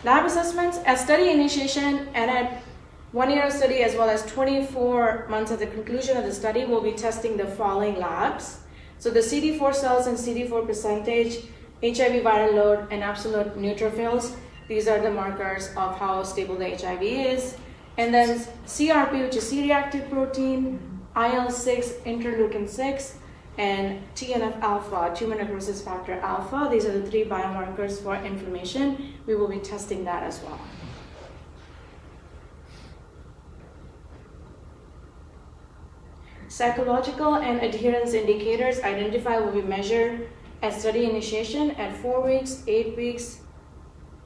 Lab assessments at study initiation and at 1 year of study as well as 24 months at the conclusion of the study, we'll be testing the following labs. So the CD4 cells and CD4 percentage, HIV viral load, and absolute neutrophils. These are the markers of how stable the HIV is. And then CRP, which is C-reactive protein, IL-6, interleukin-6, and TNF-alpha, tumor necrosis factor alpha. These are the 3 biomarkers for inflammation. We will be testing that as well. Psychological and adherence indicators identified will be measured at study initiation, at 4 weeks, 8 weeks,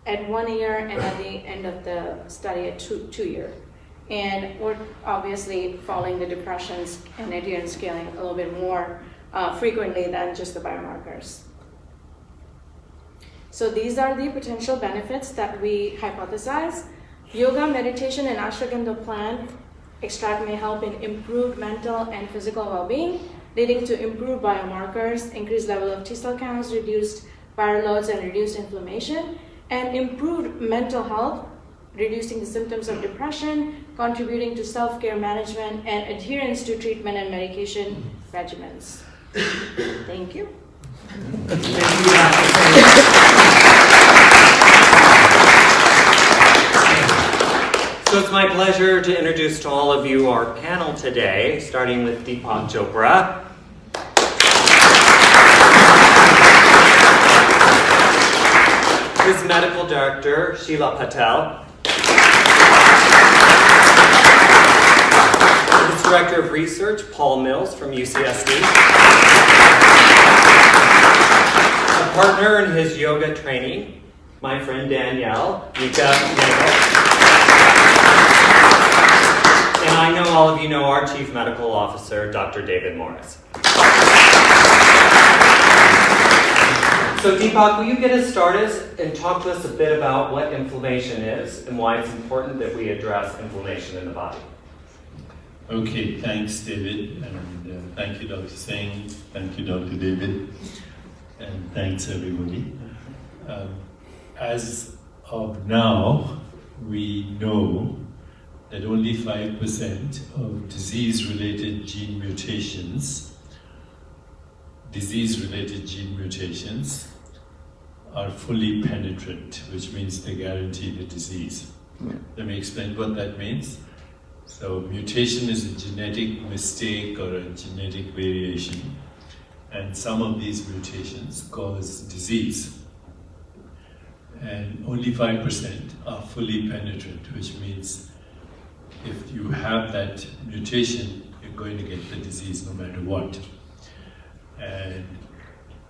at 1 year, and at the end of the study at 2 years. And we're obviously following the depressions and adherence scaling a little bit more frequently than just the biomarkers. So these are the potential benefits that we hypothesize. Yoga, meditation, and ashwagandha plant extract may help in improved mental and physical well-being, leading to improved biomarkers, increased level of T cell counts, reduced viral loads, and reduced inflammation, and improved mental health, reducing the symptoms of depression, contributing to self-care management, and adherence to treatment and medication regimens. Thank you. So it's my pleasure to introduce to all of you our panel today, starting with Deepak Chopra. His medical director, Sheila Patel. His director of research, Paul Mills from UCSD. A partner in his yoga training, my friend Danielle, Mika. And I know all of you know our Chief Medical Officer, Dr. David Morris. So Deepak, will you get us started and talk to us a bit about what inflammation is and why it's important that we address inflammation in the body? Okay, thanks David, and thank you Dr. Singh, thank you Dr. David, and thanks everybody. As of now, we know that only 5% of disease-related gene mutations are fully penetrant, which means they guarantee the disease. Let me explain what that means. So mutation is a genetic mistake or a genetic variation, and some of these mutations cause disease. And only 5% are fully penetrant, which means if you have that mutation, you're going to get the disease no matter what. And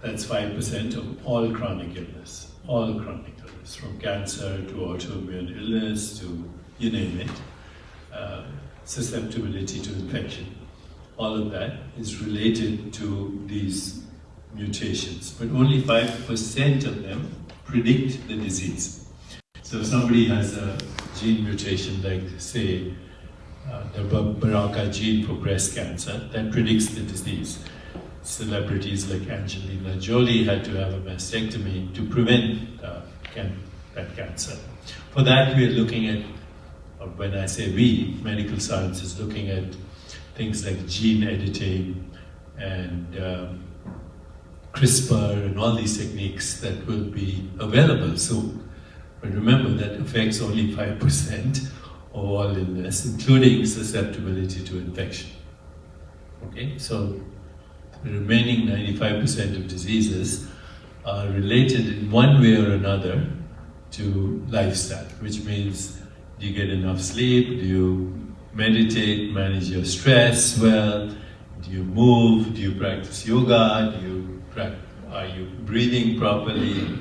that's 5% of all chronic illness, from cancer to autoimmune illness to you name it, susceptibility to infection. All of that is related to these mutations, but only 5% of them predict the disease. So if somebody has a gene mutation like, say, the BRCA gene for breast cancer, that predicts the disease. Celebrities like Angelina Jolie had to have a mastectomy to prevent that cancer. For that, we are looking at, or when I say we, medical science is looking at things like gene editing and CRISPR and all these techniques that will be available soon. But remember, that affects only 5% of all illness, including susceptibility to infection. Okay, so the remaining 95% of diseases are related in one way or another to lifestyle, which means do you get enough sleep, do you meditate, manage your stress well, do you move, do you practice yoga, are you breathing properly,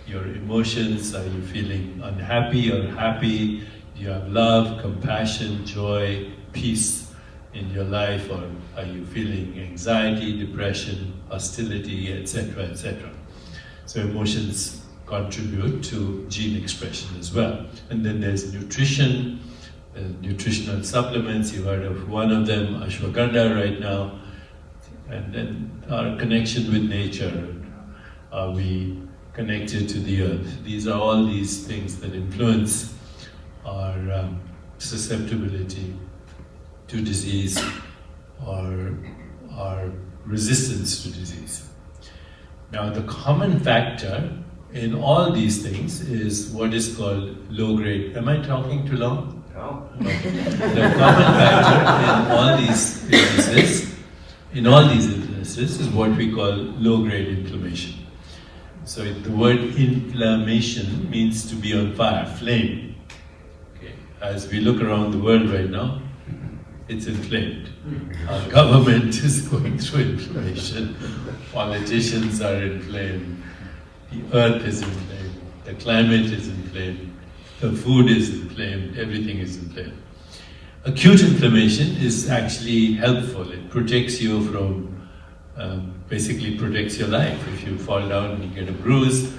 your emotions, are you feeling unhappy or happy, do you have love, compassion, joy, peace in your life, or are you feeling anxiety, depression, hostility, etc., etc. So emotions contribute to gene expression as well. And then there's nutrition, nutritional supplements, you heard of one of them, ashwagandha right now, and then our connection with nature. Are we connected to the earth. These are all these things that influence our susceptibility to disease or our resistance to disease. Now, the common factor in all these things is what is called low-grade. Am I talking too long? No. The common factor in all these illnesses is what we call low-grade inflammation. So the word inflammation means to be on fire, flame. Okay. As we look around the world right now, it's inflamed. Our government is going through inflammation. Politicians are inflamed. The earth is inflamed. The climate is inflamed. The food is inflamed. Everything is inflamed. Acute inflammation is actually helpful. It protects you from, basically protects your life. If you fall down and you get a bruise,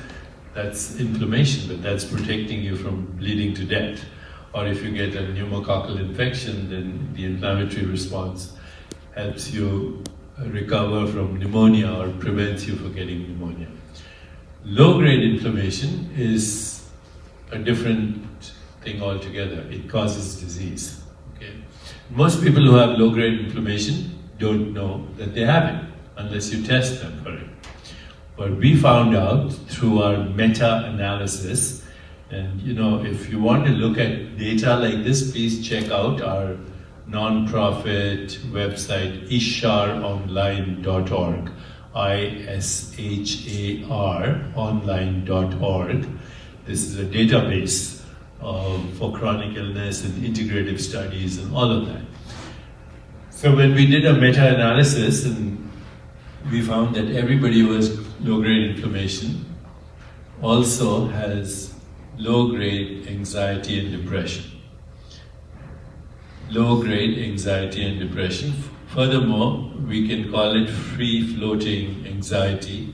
that's inflammation, but that's protecting you from bleeding to death. Or if you get a pneumococcal infection, then the inflammatory response helps you recover from pneumonia or prevents you from getting pneumonia. Low-grade inflammation is a different thing altogether. It causes disease. Okay? Most people who have low-grade inflammation don't know that they have it unless you test them for it. But we found out through our meta-analysis. And if you want to look at data like this, please check out our non-profit website, isharonline.org, ISHAR online.org. This is a database for chronic illness and integrative studies and all of that. So when we did a meta-analysis, and we found that everybody who has low-grade inflammation also has low-grade anxiety and depression. Low-grade anxiety and depression. Furthermore, we can call it free-floating anxiety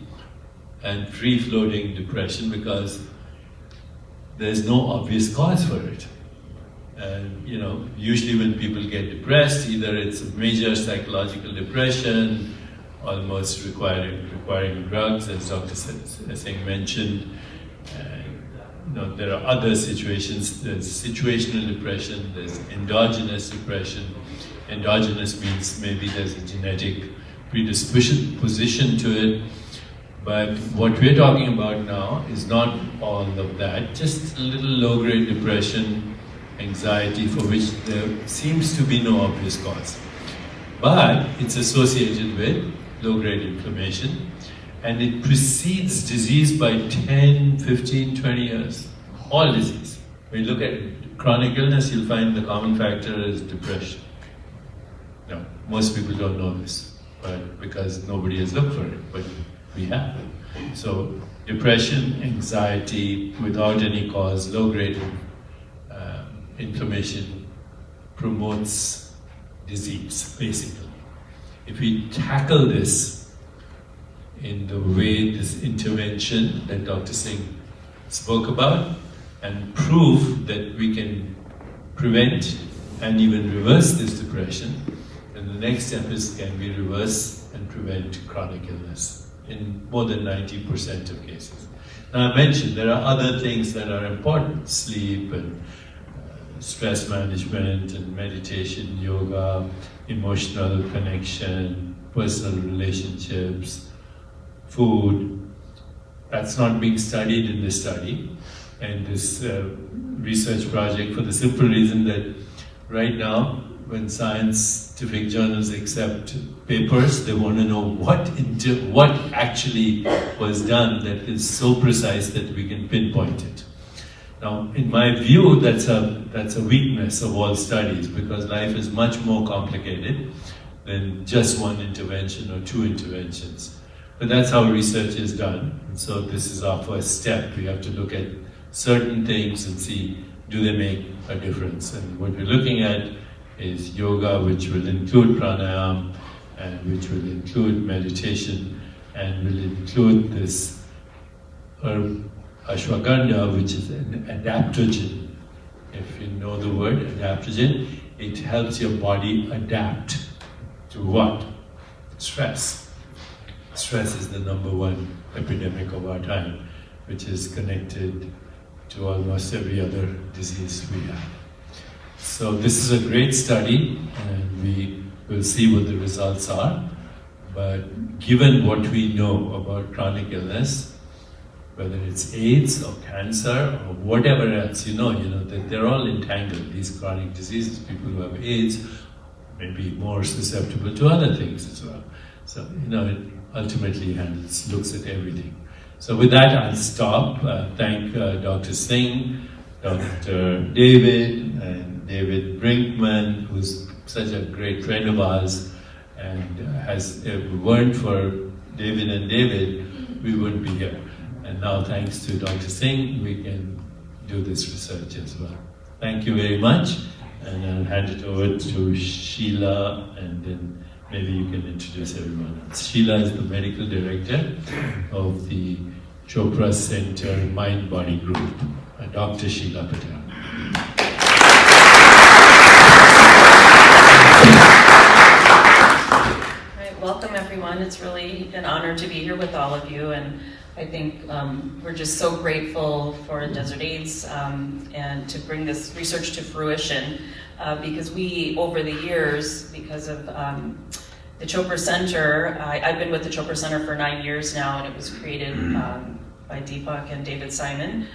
and free-floating depression because there's no obvious cause for it. And usually when people get depressed, either it's a major psychological depression, almost requiring drugs, as Dr. Singh mentioned. There are other situations. There's situational depression, there's endogenous depression. Endogenous means maybe there's a genetic predisposition to it. But what we're talking about now is not all of that, just a little low-grade depression, anxiety, for which there seems to be no obvious cause. But it's associated with low-grade inflammation, and it precedes disease by 10, 15, 20 years. All disease. When you look at chronic illness, you'll find the common factor is depression. No, most people don't know this, but because nobody has looked for it, but we have. So depression, anxiety, without any cause, low-grade inflammation promotes disease, basically. If we tackle this in the way this intervention that Dr. Singh spoke about and prove that we can prevent and even reverse this depression, then the next step is can we reverse and prevent chronic illness in more than 90% of cases. Now I mentioned there are other things that are important, sleep and stress management and meditation, yoga, emotional connection, personal relationships, food. That's not being studied in this study and this research project for the simple reason that right now when scientific journals accept papers, they want to know what actually was done that is so precise that we can pinpoint it. Now, in my view, that's a weakness of all studies because life is much more complicated than just one intervention or two interventions. But that's how research is done. And so this is our first step. We have to look at certain things and see, do they make a difference? And what we're looking at is yoga, which will include pranayama, and which will include meditation, and will include this herb ashwagandha, which is an adaptogen. If you know the word adaptogen, it helps your body adapt to what? Stress. Stress is the number one epidemic of our time. which is connected to almost every other disease we have. So this is a great study, and we will see what the results are. But given what we know about chronic illness, whether it's AIDS or cancer or whatever else, you know that they're all entangled, these chronic diseases. People who have AIDS may be more susceptible to other things as well. So, it ultimately looks at everything. So with that, I'll stop. Thank Dr. Singh, Dr. David, and David Brinkman, who's such a great friend of ours. And if it weren't for David and David, we wouldn't be here. And now, thanks to Dr. Singh, we can do this research as well. Thank you very much. And I'll hand it over to Sheila, and then maybe you can introduce everyone else. Sheila is the medical director of the Chopra Center Mind Body Group, Dr. Sheila Patel. Welcome everyone. It's really an honor to be here with all of you, and I think we're just so grateful for Desert AIDS and to bring this research to fruition because we, over the years, because of the Chopra Center, I've been with the Chopra Center for 9 years now, and it was created by Deepak and David Simon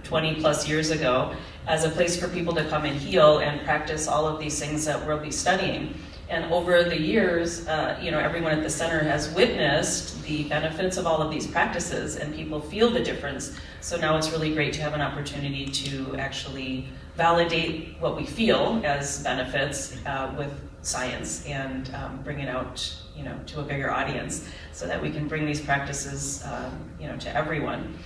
20 plus years ago as a place for people to come and heal and practice all of these things that we'll be studying. And over the years, everyone at the center has witnessed the benefits of all of these practices, and people feel the difference. So now it's really great to have an opportunity to actually validate what we feel as benefits with science and bring it out, to a bigger audience, so that we can bring these practices, to everyone.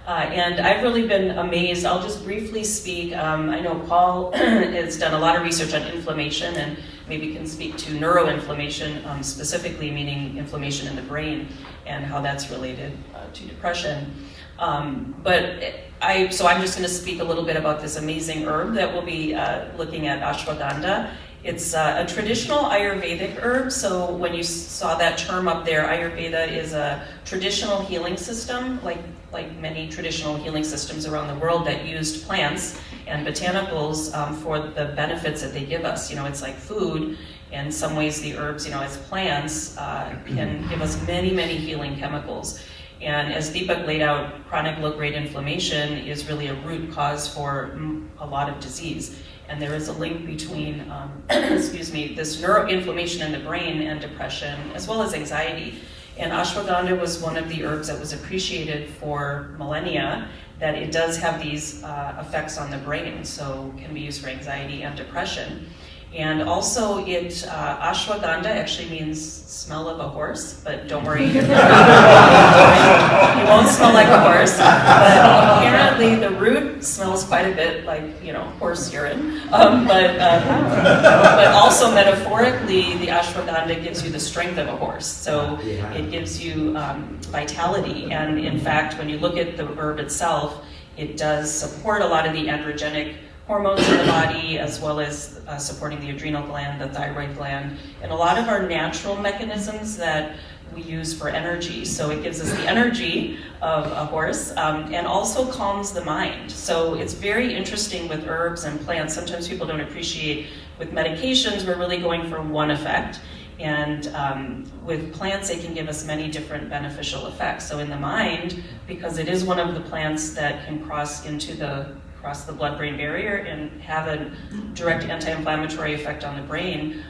And I've really been amazed. I'll just briefly speak. I know Paul has done a lot of research on inflammation, and maybe can speak to neuroinflammation, specifically meaning inflammation in the brain and how that's related to depression. So I'm just going to speak a little bit about this amazing herb that we'll be looking at, ashwagandha. It's a traditional Ayurvedic herb, so when you saw that term up there, Ayurveda is a traditional healing system, like many traditional healing systems around the world that used plants and botanicals for the benefits that they give us. It's like food. In some ways, the herbs, as plants, can give us many, many healing chemicals. And as Deepak laid out, chronic low-grade inflammation is really a root cause for a lot of disease. And there is a link between, this neuroinflammation in the brain and depression, as well as anxiety. And ashwagandha was one of the herbs that was appreciated for millennia, that it does have these effects on the brain, so can be used for anxiety and depression. And also ashwagandha actually means smell of a horse, but don't worry, you won't smell like a horse. But apparently the root smells quite a bit like, horse urine. But also metaphorically, the ashwagandha gives you the strength of a horse. So it gives you vitality. And in fact, when you look at the herb itself, it does support a lot of the androgenic hormones in the body, as well as supporting the adrenal gland, the thyroid gland, and a lot of our natural mechanisms that we use for energy. So it gives us the energy of a horse and also calms the mind. So it's very interesting with herbs and plants. Sometimes people don't appreciate with medications, we're really going for one effect. And with plants, they can give us many different beneficial effects. So in the mind, because it is one of the plants that can cross the blood-brain barrier and have a direct anti-inflammatory effect on the brain,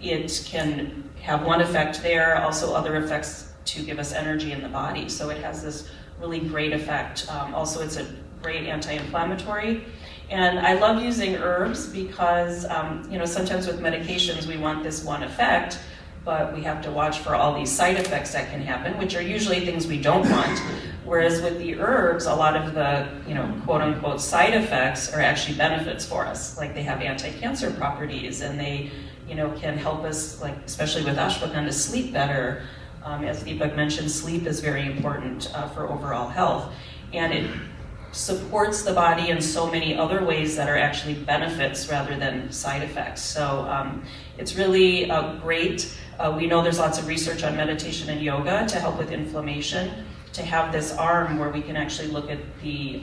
it can have one effect there, also other effects to give us energy in the body. So it has this really great effect. Also, it's a great anti-inflammatory. And I love using herbs because, sometimes with medications we want this one effect, but we have to watch for all these side effects that can happen, which are usually things we don't want. Whereas with the herbs, a lot of the, quote unquote side effects are actually benefits for us. Like they have anti-cancer properties, and they, can help us, like especially with ashwagandha, sleep better. As Deepak mentioned, sleep is very important for overall health. And it supports the body in so many other ways that are actually benefits rather than side effects. So it's really great. We know there's lots of research on meditation and yoga to help with inflammation, to have this arm where we can actually look at the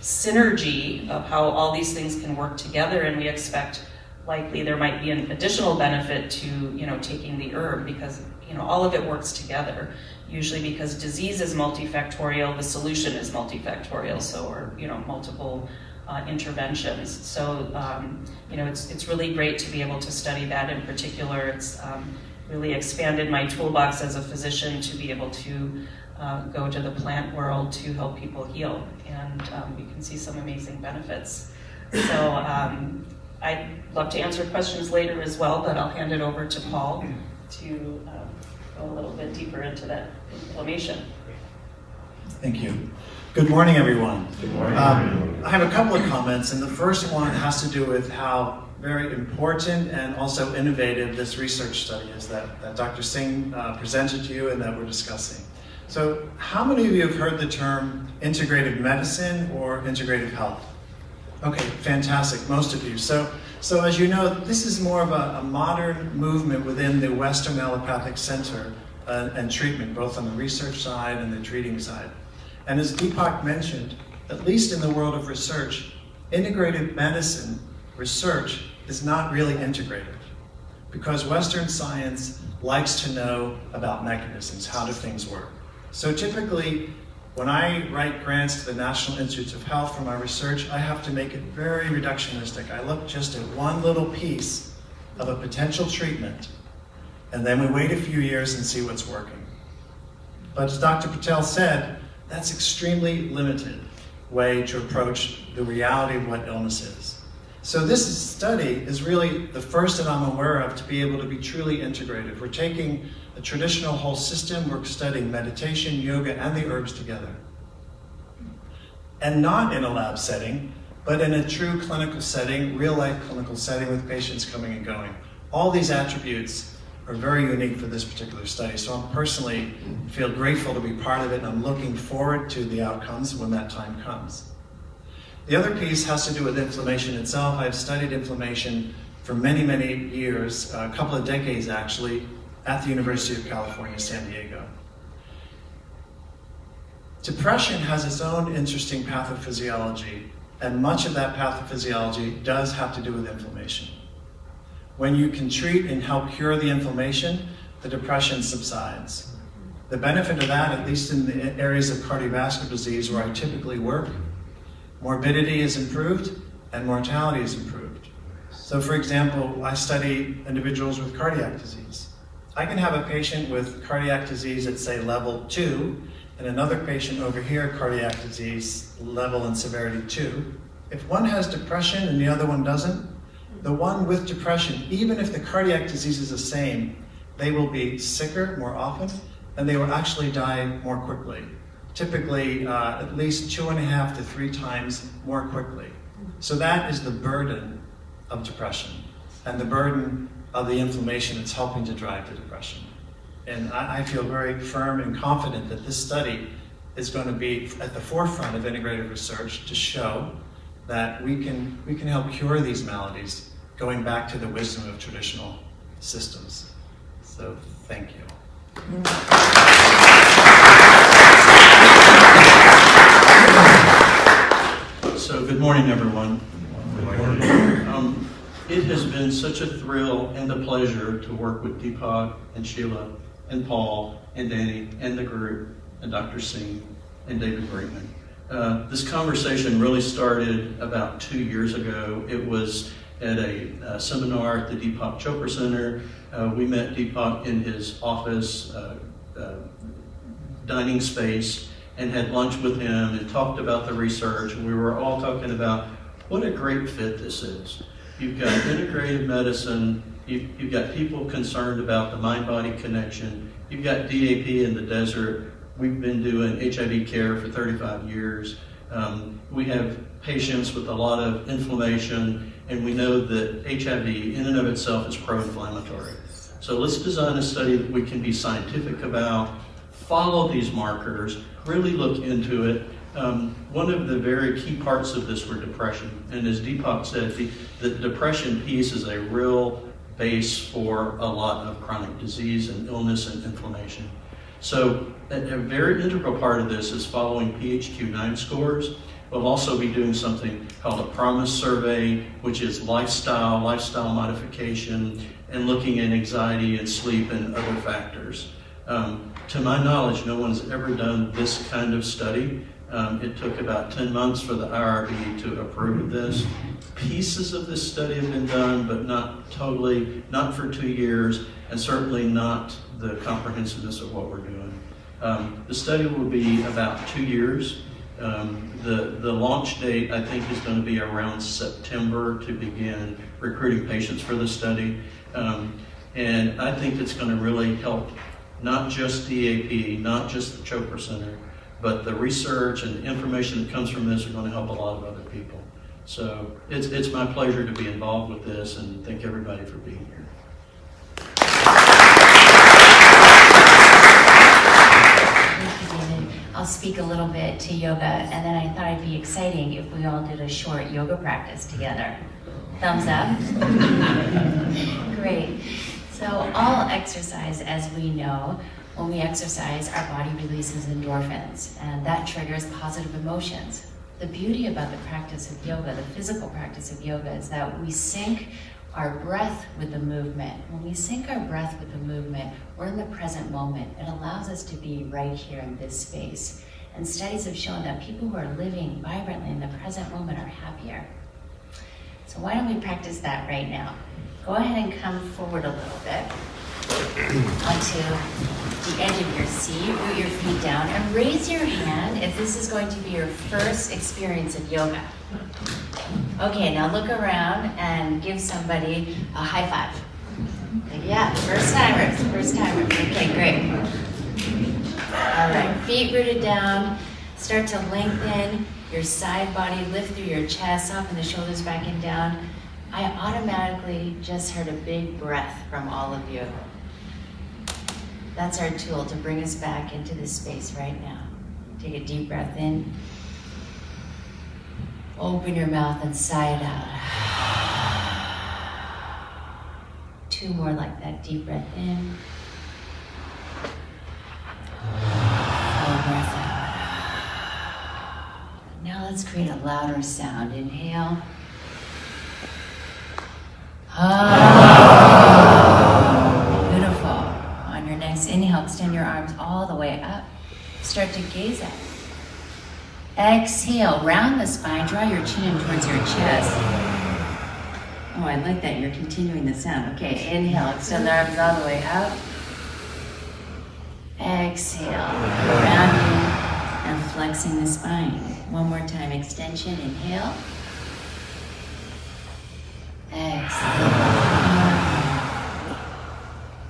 synergy of how all these things can work together, and we expect likely there might be an additional benefit to, you know, taking the herb, because, you know, all of it works together. Usually because disease is multifactorial, the solution is multifactorial, so, or, you know, multiple interventions. So, you know, it's really great to be able to study that in particular. It's really expanded my toolbox as a physician to be able to go to the plant world to help people heal, and we can see some amazing benefits. So I'd love to answer questions later as well, but I'll hand it over to Paul to go a little bit deeper into that inflammation. Thank you. Good morning, everyone. Good morning. I have a couple of comments, and the first one has to do with how very important and also innovative this research study is that Dr. Singh presented to you and that we're discussing. So how many of you have heard the term integrative medicine or integrative health? Okay, fantastic, most of you. So as you know, this is more of a modern movement within the Western Allopathic Center and treatment, both on the research side and the treating side. And as Deepak mentioned, at least in the world of research, integrative medicine research is not really integrative, because Western science likes to know about mechanisms, how do things work. So typically, when I write grants to the National Institutes of Health for my research, I have to make it very reductionistic. I look just at one little piece of a potential treatment, and then we wait a few years and see what's working. But as Dr. Patel said, that's extremely limited way to approach the reality of what illness is. So this study is really the first that I'm aware of to be able to be truly integrative. We're taking a traditional whole system, we're studying meditation, yoga, and the herbs together. And not in a lab setting, but in a true clinical setting, real-life clinical setting with patients coming and going. All these attributes are very unique for this particular study. So I personally feel grateful to be part of it, and I'm looking forward to the outcomes when that time comes. The other piece has to do with inflammation itself. I've studied inflammation for many, many years, a couple of decades actually, at the University of California, San Diego. Depression has its own interesting pathophysiology, and much of that pathophysiology does have to do with inflammation. When you can treat and help cure the inflammation, the depression subsides. The benefit of that, at least in the areas of cardiovascular disease where I typically work, morbidity is improved and mortality is improved. So for example, I study individuals with cardiac disease. I can have a patient with cardiac disease at, say, level 2, and another patient over here, cardiac disease level and severity 2. If one has depression and the other one doesn't, the one with depression, even if the cardiac disease is the same, they will be sicker more often, and they will actually die more quickly. Typically, at least 2.5 to 3 times more quickly. So that is the burden of depression, and the burden of the inflammation that's helping to drive the depression. And I feel very firm and confident that this study is going to be at the forefront of integrative research to show that we can help cure these maladies, going back to the wisdom of traditional systems. So thank you. So good morning, everyone. Good morning. It has been such a thrill and a pleasure to work with Deepak and Sheila and Paul and Danny and the group and Dr. Singh and David Brinkman. This conversation really started about 2 years ago. It was at a seminar at the Deepak Chopra Center. We met Deepak in his office, dining space, and had lunch with him and talked about the research. And we were all talking about what a great fit this is. You've got integrative medicine, you've got people concerned about the mind-body connection, you've got DAP in the desert. We've been doing HIV care for 35 years. We have patients with a lot of inflammation, and we know that HIV in and of itself is pro-inflammatory. So let's design a study that we can be scientific about, follow these markers, really look into it. One of the very key parts of this were depression. And as Deepak said, the depression piece is a real base for a lot of chronic disease and illness and inflammation. So a very integral part of this is following PHQ-9 scores. We'll also be doing something called a PROMIS survey, which is lifestyle modification, and looking at anxiety and sleep and other factors. To my knowledge, no one's ever done this kind of study. It took about 10 months for the IRB to approve this. Pieces of this study have been done, but not totally, not for 2 years, and certainly not the comprehensiveness of what we're doing. The study will be about 2 years. The launch date, I think, is going to be around September to begin recruiting patients for the study. And I think it's going to really help not just DAP, not just the Chopra Center, but the research and the information that comes from this are going to help a lot of other people. So it's my pleasure to be involved with this, and thank everybody for being here. I'll speak a little bit to yoga, and then I thought it'd be exciting if we all did a short yoga practice together. Thumbs up? Great. So all exercise, as we know, when we exercise, our body releases endorphins, and that triggers positive emotions. The beauty about the practice of yoga, the physical practice of yoga, is that we sync our breath with the movement. When we sync our breath with the movement, we're in the present moment. It allows us to be right here in this space. And studies have shown that people who are living vibrantly in the present moment are happier. So why don't we practice that right now? Go ahead and come forward a little bit onto the edge of your seat, root your feet down, and raise your hand if this is going to be your first experience of yoga. Okay, now look around and give somebody a high five. Yeah, first timers. Okay, great. All right, feet rooted down. Start to lengthen your side body, lift through your chest, soften the shoulders back and down. I automatically just heard a big breath from all of you. That's our tool to bring us back into this space right now. Take a deep breath in. Open your mouth and sigh it out. 2 more like that. Deep breath in. Full breath out. Now let's create a louder sound. Inhale. Beautiful. On your next inhale, extend your arms all the way up. Start to gaze at it. Exhale, round the spine, draw your chin in towards your chest. Oh, I like that, you're continuing the sound. Okay, inhale, extend the arms all the way up. Exhale, rounding and flexing the spine. One more time, extension, inhale. Exhale.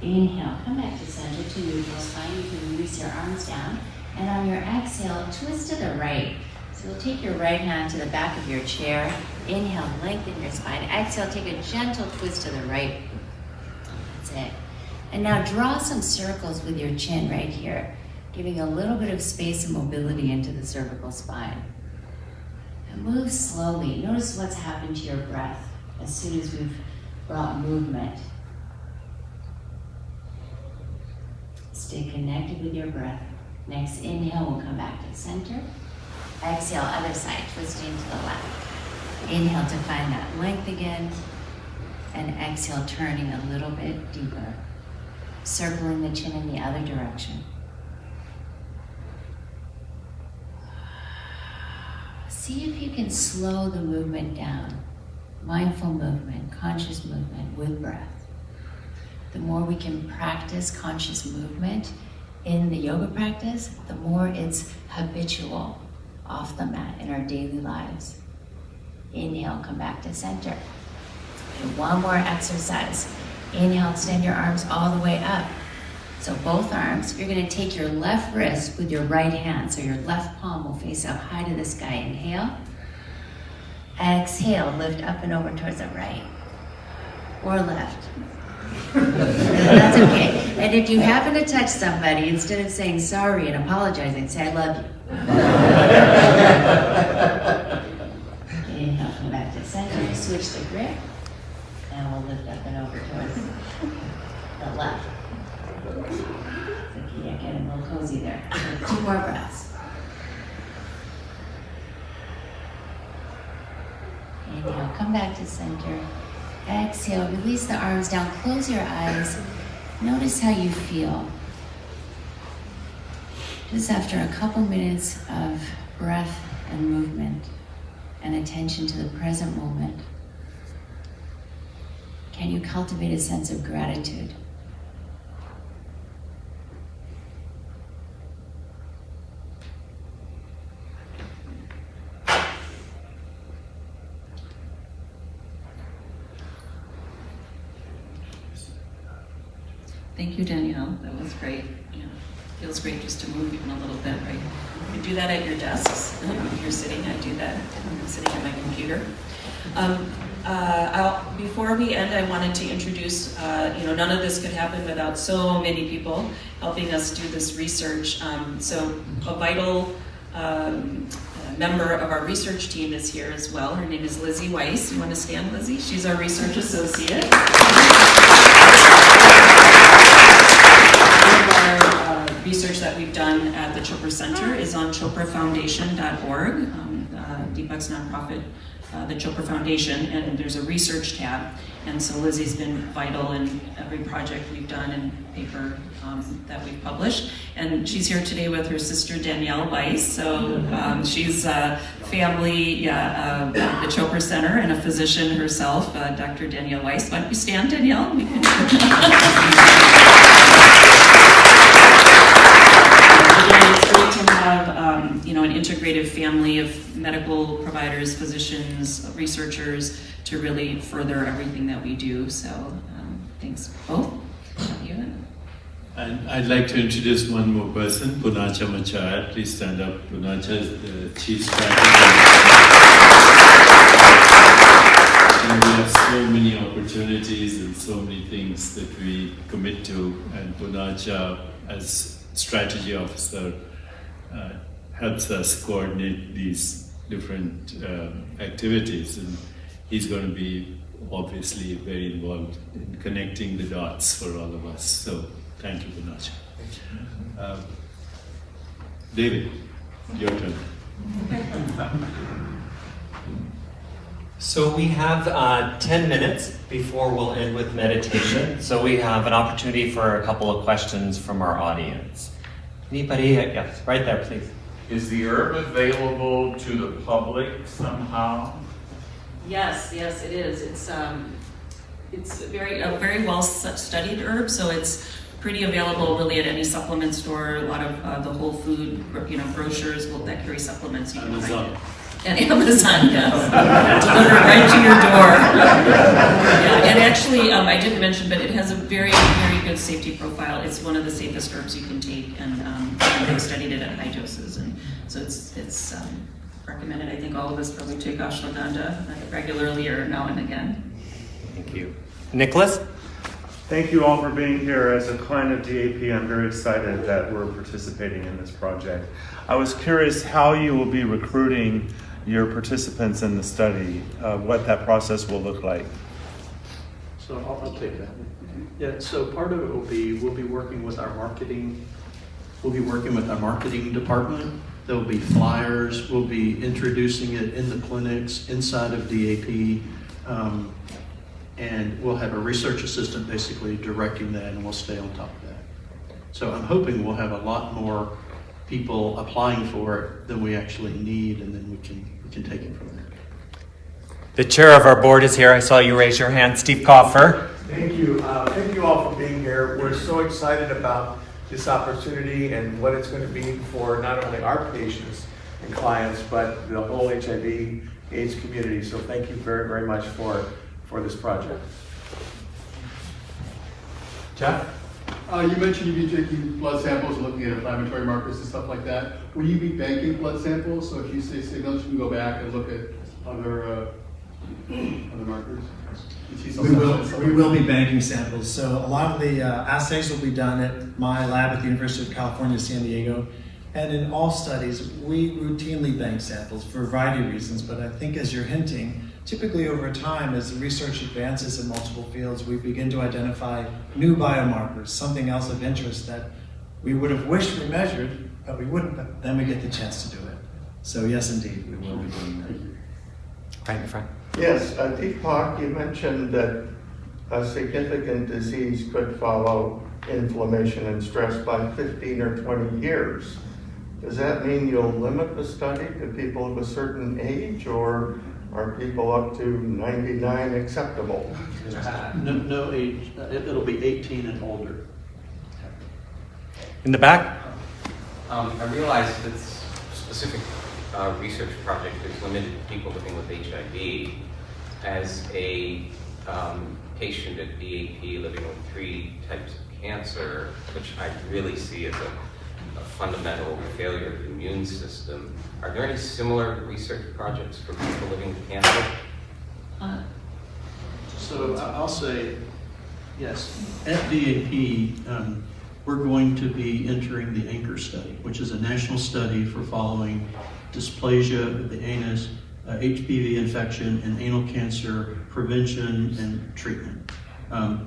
Inhale, come back to center to neutral spine. You can release your arms down. And on your exhale, twist to the right. So you'll take your right hand to the back of your chair. Inhale, lengthen your spine. Exhale, take a gentle twist to the right. That's it. And now draw some circles with your chin right here, giving a little bit of space and mobility into the cervical spine. And move slowly. Notice what's happened to your breath as soon as we've brought movement. Stay connected with your breath. Next inhale, we'll come back to the center. Exhale, other side, twisting to the left. Inhale to find that length again. And exhale, turning a little bit deeper. Circling the chin in the other direction. See if you can slow the movement down. Mindful movement, conscious movement with breath. The more we can practice conscious movement in the yoga practice, the more it's habitual off the mat in our daily lives. Inhale, come back to center. And one more exercise. Inhale, extend your arms all the way up. So both arms, you're going to take your left wrist with your right hand. So your left palm will face up high to the sky. Inhale. Exhale, lift up and over towards the right. Or left. That's okay. And if you happen to touch somebody, instead of saying sorry and apologizing, say I love you. Inhale, come back to center, switch the grip, and we'll lift up and over towards the left. It's Yeah, getting a little cozy there. So 2 more breaths. Inhale, come back to center. Exhale, release the arms down, close your eyes. Notice how you feel. Just after a couple minutes of breath and movement and attention to the present moment, can you cultivate a sense of gratitude? Thank you, Danielle. That was great. Yeah. Feels great just to move even a little bit, right? You can do that at your desks. If you're sitting, I do that. I'm sitting at my computer. Before we end, I wanted to introduce, none of this could happen without so many people helping us do this research. So a vital member of our research team is here as well. Her name is Lizzie Weiss. You want to stand, Lizzie? She's our research associate. Research that we've done at the Chopra Center is on choprafoundation.org, Deepak's nonprofit, the Chopra Foundation, and there's a research tab. And so Lizzie's been vital in every project we've done and paper that we've published. And she's here today with her sister Danielle Weiss. So she's family of the Chopra Center and a physician herself, Dr. Danielle Weiss. Why don't you stand, Danielle? It's great to have, an integrative family of medical providers, physicians, researchers to really further everything that we do. So thanks both of you. And I'd like to introduce one more person, Punacha Machar. Please stand up. Punacha is the Chief Strategist. And we have so many opportunities and so many things that we commit to, and Punacha, as strategy officer, helps us coordinate these different activities, and he's going to be obviously very involved in connecting the dots for all of us. So thank you, Punacha. David, your turn. So we have 10 minutes before we'll end with meditation. So we have an opportunity for a couple of questions from our audience. Anybody? Yes, right there, please. Is the herb available to the public somehow? Yes, it is. It's a very well studied herb, so it's pretty available really at any supplement store. A lot of the whole food, brochures that carry supplements. You can find it. And Amazon, yes. Delivered right to your door. Yeah, and actually, I didn't mention, but it has a very, very good safety profile. It's one of the safest herbs you can take, and they've studied it at high doses, and so it's recommended. I think all of us probably take ashwagandha regularly or now and again. Thank you. Nicholas? Thank you all for being here. As a client of DAP, I'm very excited that we're participating in this project. I was curious how you will be recruiting your participants in the study, what that process will look like. So I'll take that. Yeah, so part of it will be, we'll be working with our marketing department. There'll be flyers, we'll be introducing it in the clinics, inside of DAP, and we'll have a research assistant basically directing that, and we'll stay on top of that. So I'm hoping we'll have a lot more people applying for it than we actually need, and then we can take it from there. The chair of our board is here. I saw you raise your hand. Steve Koffer. Thank you. Thank you all for being here. We're so excited about this opportunity and what it's going to be for not only our patients and clients, but the whole HIV/AIDS community. So thank you very, very much for this project. Jeff? You mentioned you'd be taking blood samples and looking at inflammatory markers and stuff like that. Will you be banking blood samples? So if you say signals, you can go back and look at other markers? We will be banking samples. So a lot of the assays will be done at my lab at the University of California, San Diego. And in all studies, we routinely bank samples for a variety of reasons. But I think as you're hinting, typically over time, as the research advances in multiple fields, we begin to identify new biomarkers, something else of interest that we would have wished we measured, but we wouldn't, but then we get the chance to do it. So yes, indeed, we will be doing that. Right in front. Yes, Deepak, you mentioned that a significant disease could follow inflammation and stress by 15 or 20 years. Does that mean you'll limit the study to people of a certain age, or are people up to 99 acceptable? No age, it'll be 18 and older. In the back? I realize this specific research project is limited to people living with HIV. As a patient at BAP living with 3 types of cancer, which I really see as a fundamental failure of the immune system, are there any similar research projects for people living with cancer? So I'll say, yes, at BAP, we're going to be entering the ANCHOR study, which is a national study for following dysplasia of the anus, HPV infection, and anal cancer prevention and treatment.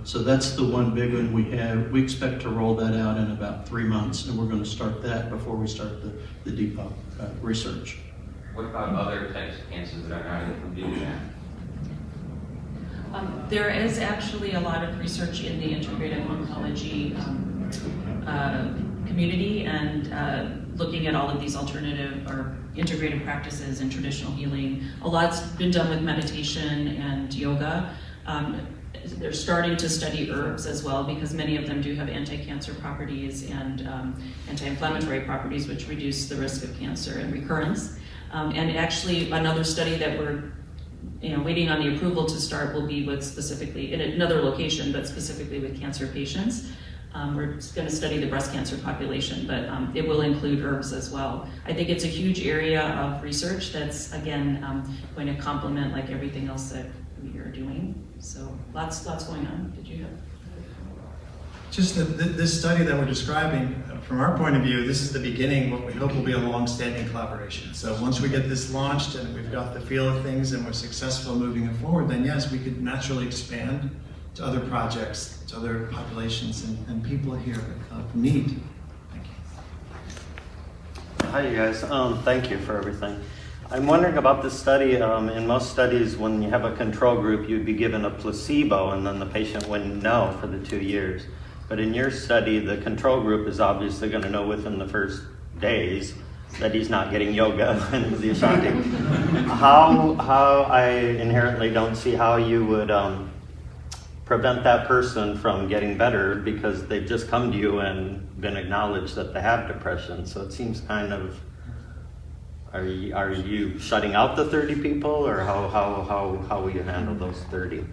So that's the one big one we have. We expect to roll that out in about 3 months, and we're going to start that before we start the Deepak research. What about other types of cancers that are not included in that? There is actually a lot of research in the integrative oncology community, and looking at all of these alternative or integrative practices and traditional healing. A lot's been done with meditation and yoga. They're starting to study herbs as well, because many of them do have anti-cancer properties and anti-inflammatory properties, which reduce the risk of cancer and recurrence. And actually, another study that we're waiting on the approval to start will be with specifically, in another location, but specifically with cancer patients. We're going to study the breast cancer population, but it will include herbs as well. I think it's a huge area of research that's, again, going to complement like everything else that we are doing. So lots going on. Did you have? Just this study that we're describing, from our point of view, this is the beginning, what we hope will be a long-standing collaboration. So once we get this launched and we've got the feel of things and we're successful moving it forward, then yes, we could naturally expand to other projects, to other populations and people here of need. Thank you. Hi, you guys. Thank you for everything. I'm wondering about this study. In most studies, when you have a control group, you'd be given a placebo and then the patient wouldn't know for the 2 years. But in your study, the control group is obviously going to know within the first days that he's not getting yoga and the Ashanti. How I inherently don't see how you would prevent that person from getting better, because they've just come to you and been acknowledged that they have depression. So it seems kind of, are you shutting out the 30 people, or how will you handle those 30?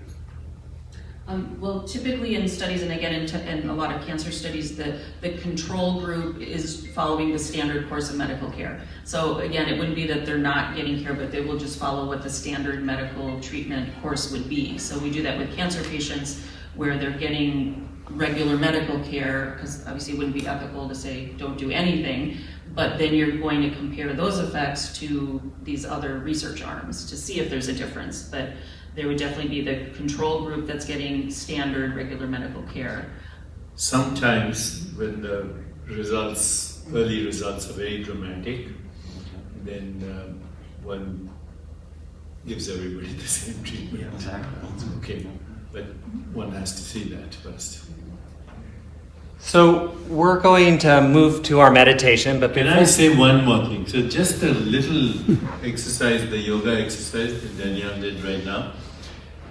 Well, typically in studies, and again in a lot of cancer studies, the control group is following the standard course of medical care. So again, it wouldn't be that they're not getting care, but they will just follow what the standard medical treatment course would be. So we do that with cancer patients where they're getting regular medical care, because obviously it wouldn't be ethical to say don't do anything, but then you're going to compare those effects to these other research arms to see if there's a difference. But there would definitely be the control group that's getting standard regular medical care. Sometimes when the early results are very dramatic, then one gives everybody the same treatment. Yeah, exactly. Okay, but one has to see that first. So we're going to move to our meditation, but Can I say one more thing? So just a little exercise, the yoga exercise that Danielle did right now,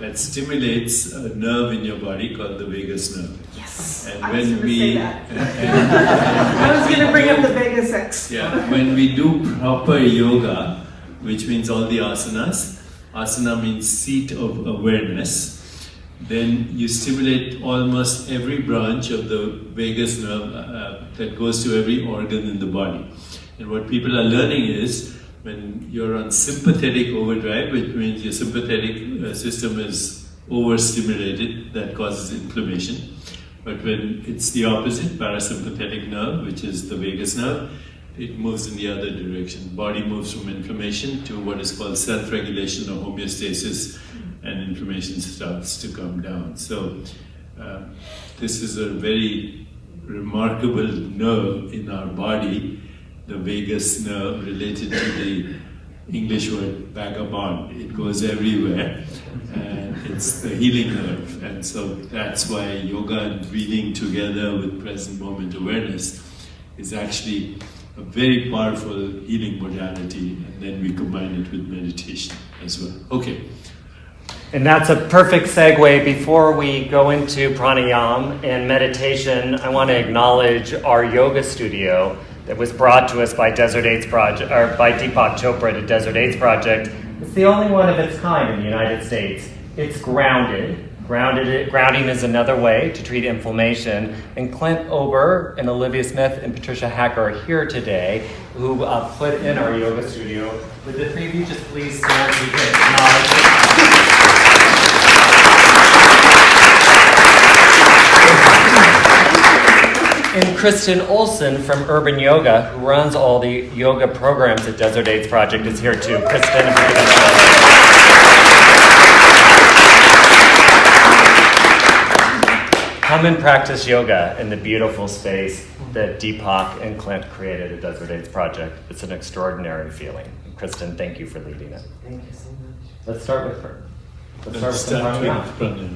that stimulates a nerve in your body called the vagus nerve. Yes, And I when was going to we, say that. I was going to bring up the vagus X. Yeah, when we do proper yoga, which means all the asanas, asana means seat of awareness, then you stimulate almost every branch of the vagus nerve that goes to every organ in the body. And what people are learning is, when you're on sympathetic overdrive, which means your sympathetic system is overstimulated, that causes inflammation. But when it's the opposite, parasympathetic nerve, which is the vagus nerve, it moves in the other direction. Body moves from inflammation to what is called self-regulation or homeostasis, and inflammation starts to come down. So this is a very remarkable nerve in our body, the vagus nerve related to the English word vagabond. It goes everywhere, and it's the healing nerve. And so that's why yoga and breathing together with present moment awareness is actually a very powerful healing modality, and then we combine it with meditation as well. Okay. And that's a perfect segue. Before we go into pranayama and meditation, I want to acknowledge our yoga studio that was brought to us by Desert AIDS Project, or by Deepak Chopra to Desert AIDS Project. It's the only one of its kind in the United States. It's grounded. Grounding is another way to treat inflammation. And Clint Ober and Olivia Smith and Patricia Hacker are here today, who put in our yoga studio. Would the three of you just please stand so we can acknowledge And Kristen Olson from Urban Yoga, who runs all the yoga programs at Desert AIDS Project, is here too. Kristen, if you can come and practice yoga in the beautiful space that Deepak and Clint created at Desert AIDS Project. It's an extraordinary feeling. Kristen, thank you for leading it. Thank you so much. Let's start with her. Let's start with pranayama.